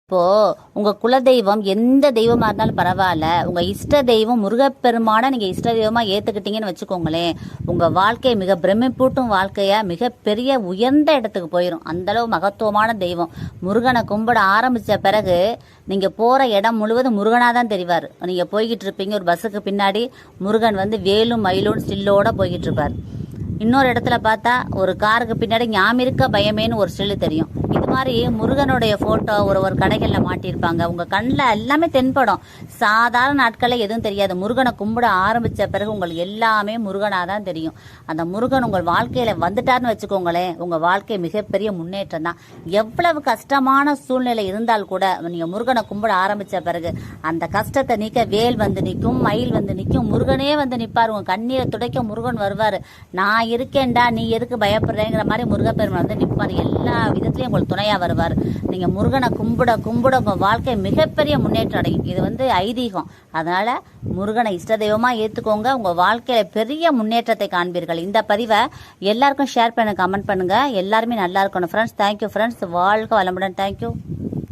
இப்போ உங்க குலதெய்வம் எந்த தெய்வமா இருந்தாலும் பரவாயில்ல, உங்க இஷ்ட தெய்வம் முருகப்பெருமான நீங்க இஷ்ட தெய்வமா ஏத்துக்கிட்டீங்கன்னு வச்சுக்கோங்களேன், உங்க வாழ்க்கை மிக பிரமிப்பூட்டும் வாழ்க்கையா மிகப்பெரிய உயர்ந்த இடத்துக்கு போயிடும். அந்த அளவு மகத்துவமான தெய்வம். முருகனை கும்பிட ஆரம்பிச்ச பிறகு நீங்க போற இடம் முழுவதும் முருகனா தான் தெரிவார். நீங்க போய்கிட்டு இருப்பீங்க, ஒரு பஸ்ஸுக்கு பின்னாடி முருகன் வந்து வேலும் மயிலும் ஸ்டில்லோட போய்கிட்டு இருப்பார். இன்னொரு இடத்துல பார்த்தா ஒரு காருக்கு பின்னாடி ஞாமிருக்க பயமேன்னு ஒரு ஸ்டில்லு தெரியும். இது மாதிரி முருகனுடைய போட்டோ ஒரு கடைகளில் மாட்டியிருப்பாங்க. உங்க கண்ணில் எல்லாமே தென்படும். சாதாரண நாட்களில் எதுவும் தெரியாது. முருகனை கும்பிட ஆரம்பிச்ச பிறகு உங்களுக்கு எல்லாமே முருகனாக தான் தெரியும். அந்த முருகன் உங்கள் வாழ்க்கையில வந்துட்டாருன்னு வச்சுக்கோங்களேன், உங்க வாழ்க்கை மிகப்பெரிய முன்னேற்றம் தான். எவ்வளவு கஷ்டமான சூழ்நிலை இருந்தால் கூட நீங்க முருகனை கும்பிட ஆரம்பிச்ச பிறகு அந்த கஷ்டத்தை நீக்க வேல் வந்து நிற்கும், மயில் வந்து நிற்கும், முருகனே வந்து நிற்பார். உங்க கண்ணீரை துடைக்க முருகன் வருவார். நான் இருக்கேன்டா, நீ எதுக்கு பயப்படுறேங்கிற மாதிரி முருகப்பெருமான் வந்து நிற்பார். எல்லா விதத்திலையும் உங்களுக்கு துணையா வருவார். நீங்க முருகனை கும்பிட கும்பிட உங்க வாழ்க்கை மிகப்பெரிய முன்னேற்றம் அடையும். இது வந்து ஐதீகம். அதனால முருகனை இஷ்ட தெய்வமா ஏத்துக்கோங்க. உங்க வாழ்க்கையில பெரிய முன்னேற்றத்தை காண்பீர்கள். இந்த பதிவை எல்லாருக்கும் ஷேர் பண்ணுங்க, கமெண்ட் பண்ணுங்க. எல்லாருமே நல்லா இருக்கணும் ஃப்ரெண்ட்ஸ். Thank you friends. வாழ்க வளமுடன். தேங்க்யூ.